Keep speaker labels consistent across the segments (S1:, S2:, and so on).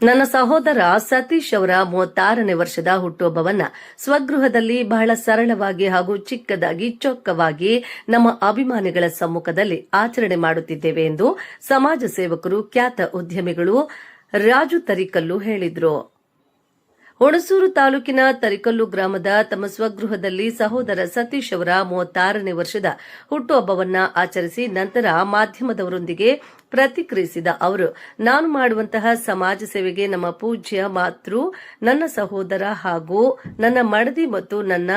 S1: ನನ್ನ ಸಹೋದರ ಸತೀಶ್ ಅವರ 36ನೇ ವರ್ಷದ ಹುಟ್ಟುಹಬ್ಬವನ್ನ ಸ್ವಗೃಹದಲ್ಲಿ ಬಹಳ ಸರಳವಾಗಿ ಹಾಗೂ ಚಿಕ್ಕದಾಗಿ ಚೊಕ್ಕವಾಗಿ ನಮ್ಮ ಅಭಿಮಾನಿಗಳ ಸಮ್ಮುಖದಲ್ಲಿ ಆಚರಣೆ ಮಾಡುತ್ತಿದ್ದೇವೆ ಎಂದು ಸಮಾಜ ಸೇವಕರು, ಖ್ಯಾತ ಉದ್ಯಮಿಗಳು ರಾಜು ತರಿಕಲ್ಲು ಹೇಳಿದರು. ಹುಣಸೂರು ತಾಲೂಕಿನ ತರಿಕಲ್ಲು ಗ್ರಾಮದ ತಮ್ಮ ಸ್ವಗೃಹದಲ್ಲಿ ಸಹೋದರ ಸತೀಶ್ ಅವರ 36ನೇ ವರ್ಷದ ಹುಟ್ಟುಹಬ್ಬವನ್ನ ಆಚರಿಸಿ ನಂತರ ಮಾಧ್ಯಮದವರೊಂದಿಗೆ ಪ್ರತಿಕ್ರಿಯಿಸಿದ ಅವರು, ನಾನು ಮಾಡುವಂತಹ ಸಮಾಜ ಸೇವೆಗೆ ನಮ್ಮ ಪೂಜ್ಯ ಮಾತೃ, ನನ್ನ ಸಹೋದರ ಹಾಗೂ ನನ್ನ ಮಡದಿ ಮತ್ತು ನನ್ನ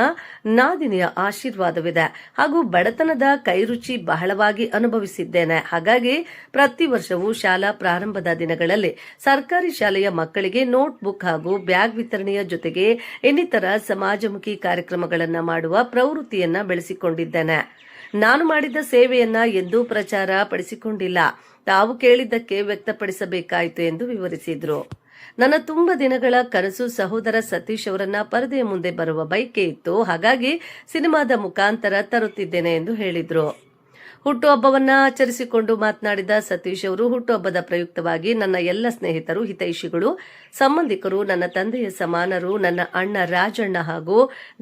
S1: ನಾದಿನಿಯ ಆಶೀರ್ವಾದವಿದೆ ಹಾಗೂ ಬಡತನದ ಕೈರುಚಿ ಬಹಳವಾಗಿ ಅನುಭವಿಸಿದ್ದೇನೆ. ಹಾಗಾಗಿ ಪ್ರತಿ ವರ್ಷವೂ ಶಾಲಾ ಪ್ರಾರಂಭದ ದಿನಗಳಲ್ಲಿ ಸರ್ಕಾರಿ ಶಾಲೆಯ ಮಕ್ಕಳಿಗೆ ನೋಟ್ ಬುಕ್ ಹಾಗೂ ಬ್ಯಾಗ್ ವಿತರಣೆಯ ಜೊತೆಗೆ ಇನ್ನಿತರ ಸಮಾಜಮುಖಿ ಕಾರ್ಯಕ್ರಮಗಳನ್ನು ಮಾಡುವ ಪ್ರವೃತ್ತಿಯನ್ನ ಬೆಳೆಸಿಕೊಂಡಿದ್ದೇನೆ. ನಾನು ಮಾಡಿದ ಸೇವೆಯನ್ನ ಎಂದೂ ಪ್ರಚಾರ ಪಡಿಸಿಕೊಂಡಿಲ್ಲ. ತಾವು ಕೇಳಿದ್ದಕ್ಕೆ ವ್ಯಕ್ತಪಡಿಸಬೇಕಾಯಿತು ಎಂದು ವಿವರಿಸಿದ್ರು. ನನ್ನ ತುಂಬ ದಿನಗಳ ಕನಸು ಸಹೋದರ ಸತೀಶ್ ಅವರನ್ನ ಪರದೆಯ ಮುಂದೆ ಬರುವ ಬಯಕೆ ಇತ್ತು. ಹಾಗಾಗಿ ಸಿನಿಮಾದ ಮುಖಾಂತರ ತರುತ್ತಿದ್ದೇನೆ ಎಂದು ಹೇಳಿದ್ರು. ಹುಟ್ಟುಹಬ್ಬವನ್ನ ಆಚರಿಸಿಕೊಂಡು ಮಾತನಾಡಿದ ಸತೀಶ್ ಅವರು, ಹುಟ್ಟುಹಬ್ಬದ ಪ್ರಯುಕ್ತವಾಗಿ ನನ್ನ ಎಲ್ಲ ಸ್ನೇಹಿತರು, ಹಿತೈಷಿಗಳು, ಸಂಬಂಧಿಕರು, ನನ್ನ ತಂದೆಯ ಸಮಾನರು, ನನ್ನ ಅಣ್ಣ ರಾಜಣ್ಣ ಹಾಗೂ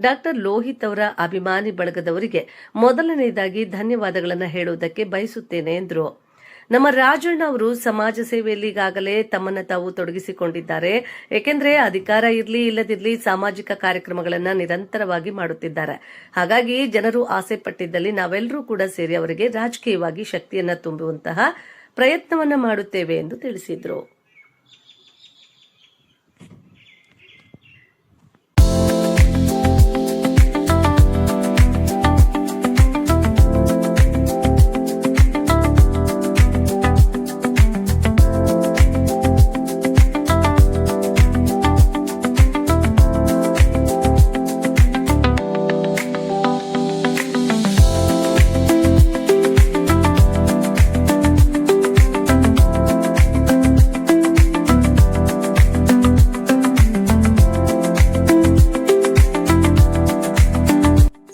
S1: ಡಾಕ್ಟರ್ ಲೋಹಿತ್ ಅವರ ಅಭಿಮಾನಿ ಬಳಗದವರಿಗೆ ಮೊದಲನೆಯದಾಗಿ ಧನ್ಯವಾದಗಳನ್ನು ಹೇಳುವುದಕ್ಕೆ ಬಯಸುತ್ತೇನೆ ಎಂದರು. ನಮ್ಮ ರಾಜಣ್ಣ ಅವರು ಸಮಾಜ ಸೇವೆಯಲ್ಲಿ ಈಗಾಗಲೇ ತಮ್ಮನ್ನು ತಾವು ತೊಡಗಿಸಿಕೊಂಡಿದ್ದಾರೆ. ಏಕೆಂದರೆ ಅಧಿಕಾರ ಇರಲಿ ಇಲ್ಲದಿರಲಿ ಸಾಮಾಜಿಕ ಕಾರ್ಯಕ್ರಮಗಳನ್ನು ನಿರಂತರವಾಗಿ ಮಾಡುತ್ತಿದ್ದಾರೆ. ಹಾಗಾಗಿ ಜನರು ಆಸೆ ಪಟ್ಟಿದ್ದಲ್ಲಿ ನಾವೆಲ್ಲರೂ ಕೂಡ ಸೇರಿ ಅವರಿಗೆ ರಾಜಕೀಯವಾಗಿ ಶಕ್ತಿಯನ್ನು ತುಂಬುವಂತಹ ಪ್ರಯತ್ನವನ್ನ ಮಾಡುತ್ತೇವೆ ಎಂದು ತಿಳಿಸಿದರು.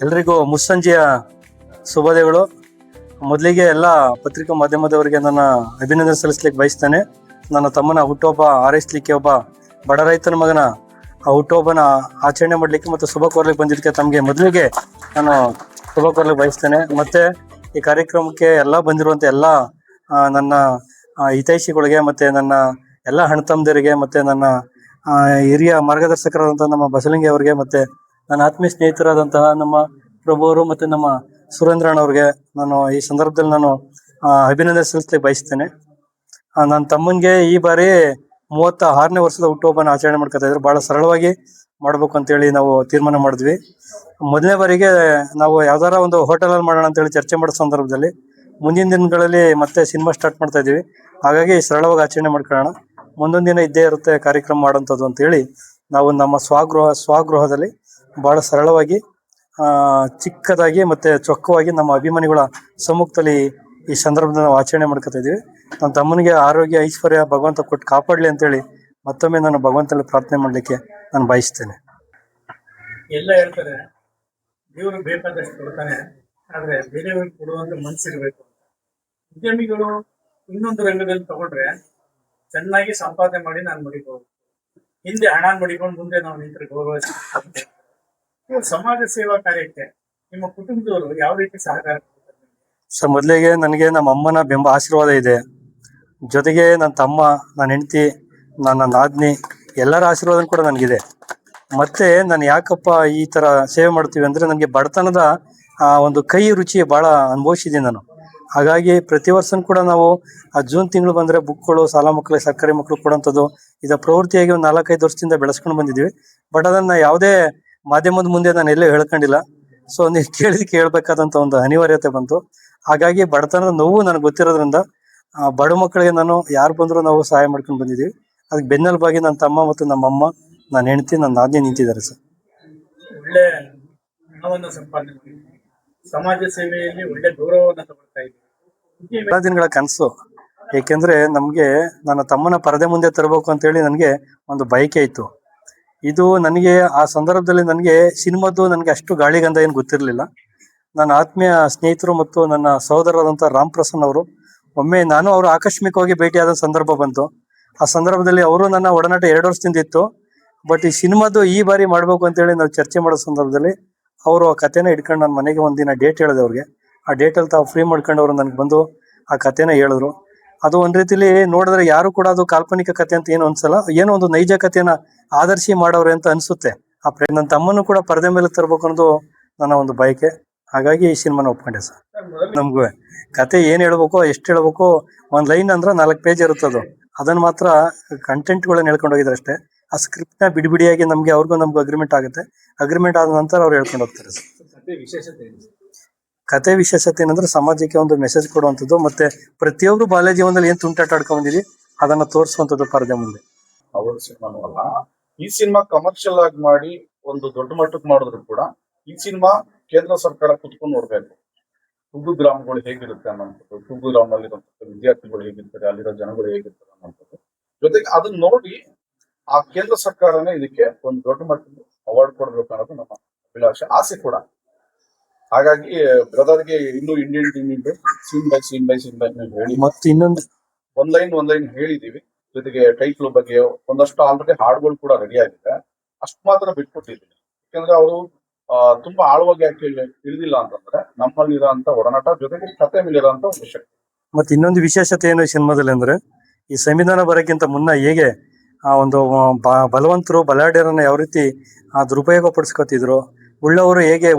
S2: ಎಲ್ರಿಗೂ ಮುಸ್ಸಂಜೆಯ ಶುಭೋದಯಗಳು. ಮೊದಲಿಗೆ ಎಲ್ಲ ಪತ್ರಿಕಾ ಮಾಧ್ಯಮದವರಿಗೆ ನನ್ನ ಅಭಿನಂದನೆ ಸಲ್ಲಿಸ್ಲಿಕ್ಕೆ ಬಯಸ್ತೇನೆ. ನನ್ನ ತಮ್ಮನ ಹುಟ್ಟುಹಬ್ಬ ಹಾರೈಸ್ಲಿಕ್ಕೆ, ಒಬ್ಬ ಬಡ ರೈತನ ಮಗನ ಆ ಹುಟ್ಟುಹಬ್ಬನ ಆಚರಣೆ ಮಾಡಲಿಕ್ಕೆ ಮತ್ತು ಶುಭ ಕೋರ್ಲಿಕ್ಕೆ ಬಂದಿದ್ದಕ್ಕೆ ತಮಗೆ ಮೊದಲಿಗೆ ನಾನು ಶುಭ ಕೋರ್ಲಿಕ್ಕೆ ಬಯಸ್ತೇನೆ. ಮತ್ತೆ ಈ ಕಾರ್ಯಕ್ರಮಕ್ಕೆ ಎಲ್ಲ ಬಂದಿರುವಂಥ ಎಲ್ಲ ನನ್ನ ಹಿತೈಷಿಗಳಿಗೆ ಮತ್ತು ನನ್ನ ಎಲ್ಲ ಹಣತಮ್ಮದರಿಗೆ ಮತ್ತು ನನ್ನ ಹಿರಿಯ ಮಾರ್ಗದರ್ಶಕರಾದಂಥ ನಮ್ಮ ಬಸಲಿಂಗಿ ಅವರಿಗೆ ಮತ್ತು ನನ್ನ ಆತ್ಮೀಯ ಸ್ನೇಹಿತರಾದಂತಹ ನಮ್ಮ ಪ್ರಭು ಅವರು ಮತ್ತು ನಮ್ಮ ಸುರೇಂದ್ರಣ್ಣವ್ರಿಗೆ ನಾನು ಈ ಸಂದರ್ಭದಲ್ಲಿ ನಾನು ಅಭಿನಂದನೆ ಸಲ್ಲಿಸ್ಲಿಕ್ಕೆ ಬಯಸ್ತೇನೆ. ನನ್ನ ತಮ್ಮನಿಗೆ ಈ ಬಾರಿ 36ನೇ ವರ್ಷದ ಹುಟ್ಟುಹಬ್ಬನ ಆಚರಣೆ ಮಾಡ್ಕೊತಾ ಇದ್ರು. ಬಹಳ ಸರಳವಾಗಿ ಮಾಡ್ಬೇಕು ಅಂತೇಳಿ ನಾವು ತೀರ್ಮಾನ ಮಾಡಿದ್ವಿ. ಮೊದಲನೇ ಬಾರಿಗೆ ನಾವು ಯಾವ್ದಾರ ಒಂದು ಹೋಟೆಲಲ್ಲಿ ಮಾಡೋಣ ಅಂತೇಳಿ ಚರ್ಚೆ ಮಾಡೋ ಸಂದರ್ಭದಲ್ಲಿ ಮುಂದಿನ ದಿನಗಳಲ್ಲಿ ಮತ್ತೆ ಸಿನಿಮಾ ಸ್ಟಾರ್ಟ್ ಮಾಡ್ತಾ ಇದೀವಿ. ಹಾಗಾಗಿ ಸರಳವಾಗಿ ಆಚರಣೆ ಮಾಡ್ಕೊಳ್ಳೋಣ, ಮುಂದೊಂದು ದಿನ ಇದ್ದೇ ಇರುತ್ತೆ ಕಾರ್ಯಕ್ರಮ ಮಾಡೋಂಥದ್ದು ಅಂತೇಳಿ ನಾವು ನಮ್ಮ ಸ್ವಗೃಹದಲ್ಲಿ ಬಹಳ ಸರಳವಾಗಿ, ಚಿಕ್ಕದಾಗಿ ಮತ್ತೆ ಚೊಕ್ಕವಾಗಿ ನಮ್ಮ ಅಭಿಮಾನಿಗಳ ಸಮ್ಮುಖದಲ್ಲಿ ಈ ಸಂದರ್ಭದಲ್ಲಿ ನಾವು ಆಚರಣೆ ಮಾಡ್ಕೊತಾ ಇದೀವಿ. ನನ್ನ ತಮ್ಮನಿಗೆ ಆರೋಗ್ಯ, ಐಶ್ವರ್ಯ ಭಗವಂತ ಕೊಟ್ಟು ಕಾಪಾಡಲಿ ಅಂತೇಳಿ ಮತ್ತೊಮ್ಮೆ ನಾನು ಭಗವಂತನಲ್ಲಿ ಪ್ರಾರ್ಥನೆ ಮಾಡಲಿಕ್ಕೆ ನಾನು ಬಯಸ್ತೇನೆ.
S3: ಎಲ್ಲ ಹೇಳ್ತಾರೆ ದೇವರು ಬೇಕಾದಷ್ಟು ಕೊಡ್ತಾನೆ, ಆದ್ರೆ ಬೇರೆಯವ್ರಿಗೆ ಕೊಡುವಂತ ಮನಸ್ಸಿರ್ಬೇಕು. ಉದ್ಯಮಿಗಳು ಇನ್ನೊಂದು ರಂಗದಲ್ಲಿ ತಗೊಂಡ್ರೆ ಚೆನ್ನಾಗಿ ಸಂಪಾದನೆ ಮಾಡಿ ನಾನು ಮಡಿಬಹುದು. ಹಿಂದೆ ಹಣ ಮಡಿಕೊಂಡು ಮುಂದೆ ನಾವು ನಿಂತರೆ ಗೌರವ. ಸಮಾಜ ಸೇವಾ ಕಾರ್ಯಕ್ಕೆ ನಿಮ್ಮ ಕುಟುಂಬದವರು ಯಾವ ರೀತಿ ಸಹಕಾರ?
S2: ಸರ್, ಮೊದಲಿಗೆ ನನಗೆ ನಮ್ಮ ಅಮ್ಮನ ಬೆಂಬ ಆಶೀರ್ವಾದ ಇದೆ. ಜೊತೆಗೆ ನನ್ನ ತಮ್ಮ, ನನ್ನ ಹೆಂಡತಿ, ನನ್ನ ನಾದಿನಿ ಎಲ್ಲರ ಆಶೀರ್ವಾದ ಕೂಡ ನನಗಿದೆ. ಮತ್ತೆ ನಾನು ಯಾಕಪ್ಪ ಈ ತರ ಸೇವೆ ಮಾಡ್ತೀವಿ ಅಂದ್ರೆ, ನನಗೆ ಬಡತನದ ಒಂದು ಕೈ ರುಚಿ ಬಹಳ ಅನುಭವಿಸಿದ್ದೀನಿ ನಾನು. ಹಾಗಾಗಿ ಪ್ರತಿ ವರ್ಷ ಕೂಡ ನಾವು ಆ ಜೂನ್ ತಿಂಗಳು ಬಂದ್ರೆ ಬುಕ್ಗಳು ಶಾಲಾ ಮಕ್ಕಳಿಗೆ, ಸರ್ಕಾರಿ ಮಕ್ಕಳು ಕೊಡುವಂಥದ್ದು ಇದರ ಪ್ರವೃತ್ತಿಯಾಗಿ ಒಂದು 4-5 ವರ್ಷದಿಂದ ಬೆಳೆಸ್ಕೊಂಡು ಬಂದಿದ್ದೀವಿ. ಬಟ್ ಅದನ್ನ ಯಾವುದೇ ಮಾಧ್ಯಮದ ಮುಂದೆ ನಾನು ಎಲ್ಲೂ ಹೇಳ್ಕೊಂಡಿಲ್ಲ. ಸೊ ನೀವು ಕೇಳಿದಕ್ಕೆ ಹೇಳ್ಬೇಕಾದಂತ ಒಂದು ಅನಿವಾರ್ಯತೆ ಬಂತು. ಹಾಗಾಗಿ ಬಡತನದ ನೋವು ನನಗೆ ಗೊತ್ತಿರೋದ್ರಿಂದ ಬಡ ಮಕ್ಕಳಿಗೆ ನಾನು ಯಾರು ಬಂದರೂ ನಾವು ಸಹಾಯ ಮಾಡ್ಕೊಂಡು ಬಂದಿದ್ದೀವಿ. ಅದಕ್ಕೆ ಬೆನ್ನೆಲುಬಾಗಿ ನನ್ನ ತಮ್ಮ ಮತ್ತು ನಮ್ಮ ಅಮ್ಮ, ನನ್ನ ಹೆಂಡತಿ, ನನ್ನ ನಾದಿನಿ ನಿಂತಿದ್ದಾರೆ ಸರ್.
S3: ಒಳ್ಳೆ ಹಣವನ್ನು ಸಂಪಾದನೆ ಮಾಡಿ ಸಮಾಜ ಸೇವೆಯಲ್ಲಿ ಒಳ್ಳೆ ಗೌರವವನ್ನು ತಗೊಳ್ತಾ ಇದ್ದೀವಿ.
S2: ಎಲ್ಲ ದಿನಗಳ ಕನಸು. ಏಕೆಂದ್ರೆ ನಮ್ಗೆ ನನ್ನ ತಮ್ಮನ ಪರದೆ ಮುಂದೆ ತರಬೇಕು ಅಂತೇಳಿ ನನಗೆ ಒಂದು ಬಯಕೆ ಇತ್ತು. ಇದು ನನಗೆ ಆ ಸಂದರ್ಭದಲ್ಲಿ ನನಗೆ ಸಿನಿಮಾದ್ದು ನನಗೆ ಅಷ್ಟು ಗಾಳಿಗಂಧ ಏನು ಗೊತ್ತಿರಲಿಲ್ಲ. ನನ್ನ ಆತ್ಮೀಯ ಸ್ನೇಹಿತರು ಮತ್ತು ನನ್ನ ಸಹೋದರರಾದಂಥ ರಾಮ್ ಪ್ರಸನ್ನ ಅವರು, ಒಮ್ಮೆ ನಾನು ಅವರು ಆಕಸ್ಮಿಕವಾಗಿ ಭೇಟಿಯಾದ ಸಂದರ್ಭ ಬಂತು. ಆ ಸಂದರ್ಭದಲ್ಲಿ ಅವರು ನನ್ನ ಒಡನಾಟ 2 ವರ್ಷದಿಂದ ಇತ್ತು. ಬಟ್ ಈ ಸಿನಿಮಾದು ಈ ಬಾರಿ ಮಾಡ್ಬೇಕು ಅಂತೇಳಿ ನಾವು ಚರ್ಚೆ ಮಾಡೋ ಸಂದರ್ಭದಲ್ಲಿ ಅವರು ಆ ಕಥೆನ ಇಟ್ಕೊಂಡು ನನ್ನ ಮನೆಗೆ ಒಂದಿನ ಡೇಟ್ ಹೇಳಿದೆ ಅವ್ರಿಗೆ. ಆ ಡೇಟಲ್ಲಿ ತಾವು ಫ್ರೀ ಮಾಡ್ಕೊಂಡು ಅವರು ನನಗೆ ಬಂದು ಆ ಕಥೆನ ಹೇಳಿದ್ರು. ಅದು ಒಂದ್ ರೀತಿಲಿ ನೋಡಿದ್ರೆ ಯಾರು ಕೂಡ ಅದು ಕಾಲ್ಪನಿಕ ಕಥೆ ಅಂತ ಏನು ಅನ್ಸಲ್ಲ, ಏನೋ ಒಂದು ನೈಜ ಕಥೆನ ಆದರ್ಶಿ ಮಾಡೋರೆ ಅಂತ ಅನ್ಸುತ್ತೆ. ನನ್ನ ತಮ್ಮನ್ನು ಕೂಡ ಪರದೆ ಮೇಲೆ ತರ್ಬೇಕು ಅನ್ನೋದು ನನ್ನ ಒಂದು ಬಯಕೆ. ಹಾಗಾಗಿ ಈ ಸಿನಿಮಾನ ಒಪ್ಕೊಂಡೆ ಸರ್. ನಮ್ಗೂ ಕತೆ ಏನ್ ಹೇಳ್ಬೇಕು, ಎಷ್ಟು ಹೇಳ್ಬೇಕು, ಒಂದ್ ಲೈನ್ ಅಂದ್ರೆ 4 ಪೇಜ್ ಇರುತ್ತದು. ಅದನ್ನ ಮಾತ್ರ ಕಂಟೆಂಟ್ಗಳನ್ನ ಹೇಳ್ಕೊಂಡು ಹೋಗಿದ್ರೆ ಅಷ್ಟೇ. ಆ ಸ್ಕ್ರಿಪ್ಟ್ ನ ಬಿಡಿಯಾಗಿ ನಮ್ಗೂ ಅಗ್ರಿಮೆಂಟ್ ಆಗುತ್ತೆ. ಅಗ್ರಿಮೆಂಟ್ ಆದ ನಂತರ ಅವ್ರು ಹೇಳ್ಕೊಂಡು ಹೋಗ್ತಾರೆ ಸರ್. ಕತೆ ವಿಶೇಷತೆ ಏನಂದ್ರೆ ಸಮಾಜಕ್ಕೆ ಒಂದು ಮೆಸೇಜ್ ಕೊಡುವಂಥದ್ದು, ಮತ್ತೆ ಪ್ರತಿಯೊಬ್ರು ಬಾಲ್ಯ ಜೀವನದಲ್ಲಿ ಏನ್ ತುಂಟಾಟ ಆಡ್ಕೊಂಡ್ ಬಂದಿದ್ವಿ ಅದನ್ನ ತೋರಿಸುವಂಥದ್ದು ಪರದೆ ಮುಂದೆ.
S4: ಅವ್ರ ಸಿನಿಮಾನು ಅಲ್ಲ, ಈ ಸಿನಿಮಾ ಕಮರ್ಷಿಯಲ್ ಆಗಿ ಮಾಡಿ ಒಂದು ದೊಡ್ಡ ಮಟ್ಟಕ್ಕೆ ಮಾಡಿದ್ರು ಕೂಡ ಈ ಸಿನಿಮಾ ಕೇಂದ್ರ ಸರ್ಕಾರ ಕುತ್ಕೊಂಡು ನೋಡ್ಬೇಕು. ತುಗು ಗ್ರಾಮಗಳು ಹೇಗಿರುತ್ತೆ ಅನ್ನೋಂಥದ್ದು, ತುಗು ಗ್ರಾಮದಲ್ಲಿರುವಂತಹ ವಿದ್ಯಾರ್ಥಿಗಳು ಹೇಗಿರ್ತಾರೆ, ಅಲ್ಲಿರೋ ಜನಗಳು ಹೇಗಿರ್ತಾರೆ ಅನ್ನೋಂಥದ್ದು, ಜೊತೆಗೆ ಅದನ್ನ ನೋಡಿ ಆ ಕೇಂದ್ರ ಸರ್ಕಾರನೇ ಇದಕ್ಕೆ ಒಂದು ದೊಡ್ಡ ಮಟ್ಟದ ಅವಾರ್ಡ್ ಕೊಡ್ಬೇಕು ಅನ್ನೋದು ನಮ್ಮ ಅಭಿಲಾಷೆ, ಆಸೆ ಕೂಡ. ಹಾಗಾಗಿ ಬ್ರದರ್ಗೆ ಇನ್ನು ಇಂಡಿಯನ್ ಟೀಮ್ ಸೀನ್ ಬೈ ಹೇಳಿ
S2: ಮತ್ತೆ ಇನ್ನೊಂದು
S4: ಒಂದ್ ಲೈನ್ ಹೇಳಿದೀವಿ. ಜೊತೆಗೆ ಟೈಟ್ಲ್ ಬಗ್ಗೆ ಒಂದಷ್ಟು ಆಲ್ರೆಡಿ ಹಾಡುಗಳು ಕೂಡ ರೆಡಿ ಆಗಿದೆ. ಅಷ್ಟು ಮಾತ್ರ ಬಿಟ್ಕೊಟ್ಟಿದ್ದೀನಿ. ಯಾಕಂದ್ರೆ ಅವರು ತುಂಬಾ ಆಳವಾಗಿ ಯಾಕೆ ತಿಳಿದಿಲ್ಲ ಅಂತಂದ್ರೆ ನಮ್ಮಲ್ಲಿರೋಂತ ಒಡನಾಟ ಜೊತೆಗೆ ಕತೆ ಮೇಲಿರೋಂತ ಒಂದು ಶಕ್ತಿ.
S2: ಮತ್ತೆ ಇನ್ನೊಂದು ವಿಶೇಷತೆ ಏನು ಈ ಸಿನಿಮಾದಲ್ಲಿ ಅಂದ್ರೆ, ಈ ಸಂವಿಧಾನ ಬರೋಕ್ಕಿಂತ ಮುನ್ನ ಹೇಗೆ ಆ ಒಂದು ಬಲವಂತರು ಬಲಾಢ್ಯರನ್ನ ಯಾವ ರೀತಿ ದುರುಪಯೋಗ ಪಡಿಸ್ಕೊತಿದ್ರು, ಉಳ್ಳವರು ಹೇಗೆ